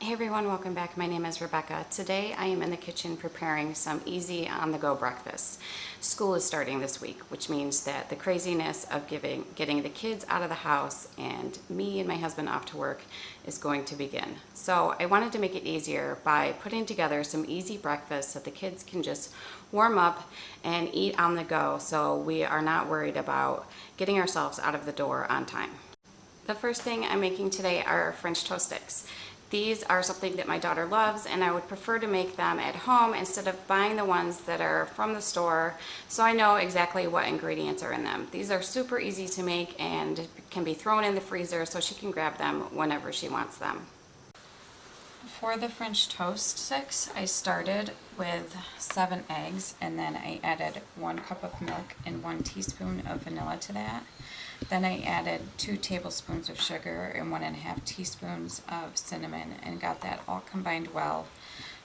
Hey everyone, welcome back. My name is Rebecca. Today I am in the kitchen preparing some easy on-the-go breakfast. School is starting this week, which means that the craziness of getting the kids out of the house and me and my husband off to work is going to begin. So I wanted to make it easier by putting together some easy breakfasts that the kids can just warm up and eat on the go, so we are not worried about getting ourselves out of the door on time. The first thing I'm making today are French toast sticks. These are something that my daughter loves, and I would prefer to make them at home instead of buying the ones that are from the store, so I know exactly what ingredients are in them. These are super easy to make and can be thrown in the freezer so she can grab them whenever she wants them. For the French toast sticks, I started with 7 eggs, and then I added 1 cup of milk and 1 teaspoon of vanilla to that. Then I added 2 tablespoons of sugar and 1.5 teaspoons of cinnamon and got that all combined well.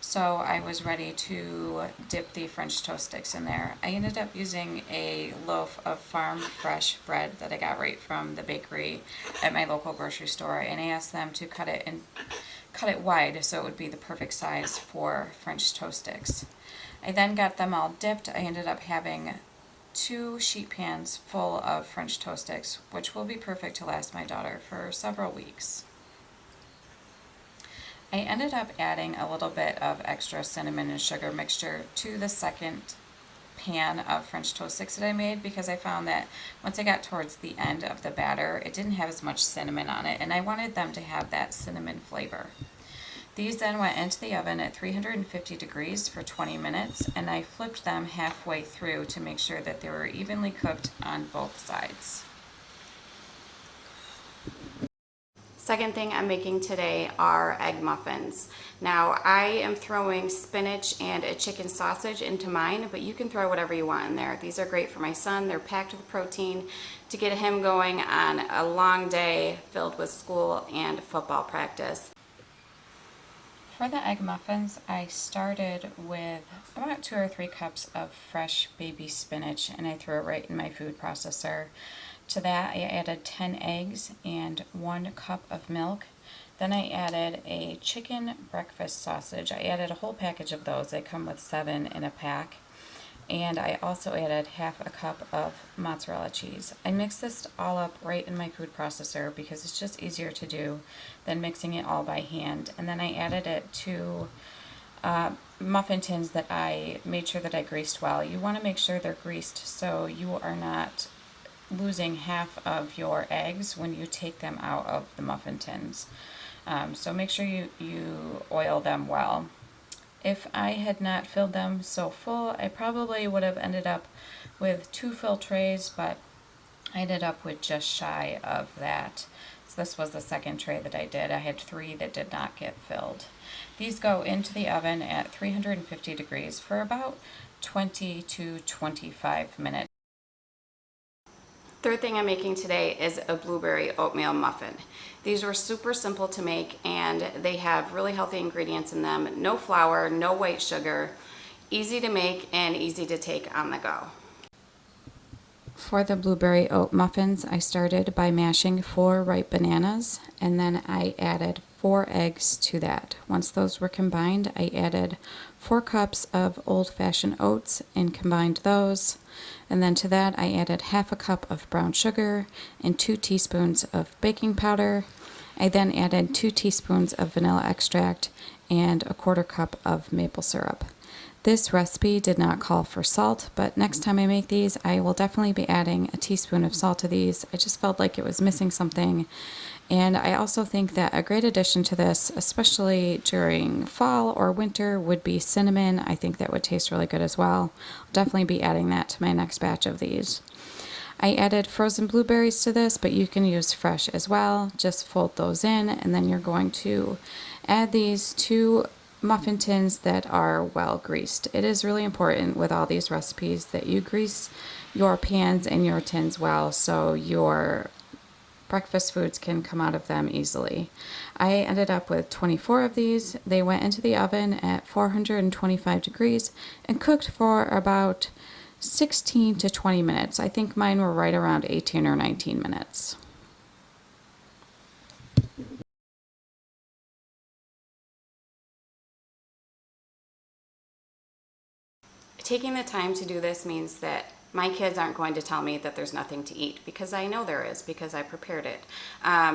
So I was ready to dip the French toast sticks in there. I ended up using a loaf of farm fresh bread that I got right from the bakery at my local grocery store, and I asked them to cut it wide so it would be the perfect size for French toast sticks. I then got them all dipped. I ended up having 2 sheet pans full of French toast sticks, which will be perfect to last my daughter for several weeks. I ended up adding a little bit of extra cinnamon and sugar mixture to the second pan of French toast sticks that I made, because I found that once I got towards the end of the batter, it didn't have as much cinnamon on it, and I wanted them to have that cinnamon flavor. These then went into the oven at 350 degrees for 20 minutes, and I flipped them halfway through to make sure that they were evenly cooked on both sides. Second thing I'm making today are egg muffins. Now I am throwing spinach and a chicken sausage into mine, but you can throw whatever you want in there. These are great for my son. They're packed with protein to get him going on a long day filled with school and football practice. For the egg muffins, I started with about 2 or 3 cups of fresh baby spinach, and I threw it right in my food processor. To that, I added 10 eggs and 1 cup of milk. Then I added a chicken breakfast sausage. I added a whole package of those. They come with 7 in a pack. And I also added half a cup of mozzarella cheese. I mixed this all up right in my food processor because it's just easier to do than mixing it all by hand. And then I added it to muffin tins that I made sure that I greased well. You want to make sure they're greased so you are not losing half of your eggs when you take them out of the muffin tins. So make sure you oil them well. If I had not filled them so full, I probably would have ended up with 2 fill trays, but I ended up with just shy of that. So this was the second tray that I did. I had 3 that did not get filled. These go into the oven at 350 degrees for about 20 to 25 minutes. Third thing I'm making today is a blueberry oatmeal muffin. These were super simple to make, and they have really healthy ingredients in them. No flour, no white sugar, easy to make and easy to take on the go. For the blueberry oat muffins, I started by mashing 4 ripe bananas, and then I added 4 eggs to that. Once those were combined, I added 4 cups of old-fashioned oats and combined those. And then to that, I added half a cup of brown sugar and 2 teaspoons of baking powder. I then added 2 teaspoons of vanilla extract and a 1/4 cup of maple syrup. This recipe did not call for salt, but next time I make these, I will definitely be adding a teaspoon of salt to these. I just felt like it was missing something. And I also think that a great addition to this, especially during fall or winter, would be cinnamon. I think that would taste really good as well. I'll definitely be adding that to my next batch of these. I added frozen blueberries to this, but you can use fresh as well. Just fold those in, and then you're going to add these to muffin tins that are well greased. It is really important with all these recipes that you grease your pans and your tins well so your breakfast foods can come out of them easily. I ended up with 24 of these. They went into the oven at 425 degrees and cooked for about 16 to 20 minutes. I think mine were right around 18 or 19 minutes. Taking the time to do this means that my kids aren't going to tell me that there's nothing to eat, because I know there is, because I prepared it.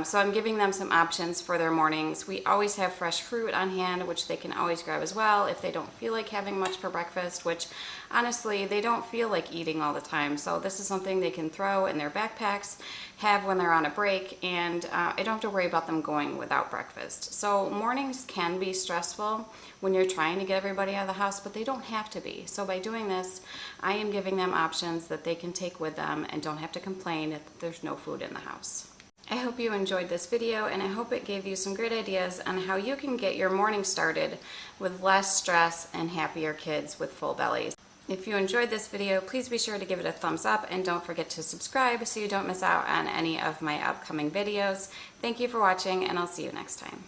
So I'm giving them some options for their mornings. We always have fresh fruit on hand, which they can always grab as well if they don't feel like having much for breakfast, which honestly, they don't feel like eating all the time. So this is something they can throw in their backpacks, have when they're on a break, and I don't have to worry about them going without breakfast. So mornings can be stressful when you're trying to get everybody out of the house, but they don't have to be. So by doing this, I am giving them options that they can take with them and don't have to complain that there's no food in the house. I hope you enjoyed this video, and I hope it gave you some great ideas on how you can get your morning started with less stress and happier kids with full bellies. If you enjoyed this video, please be sure to give it a thumbs up, and don't forget to subscribe so you don't miss out on any of my upcoming videos. Thank you for watching, and I'll see you next time.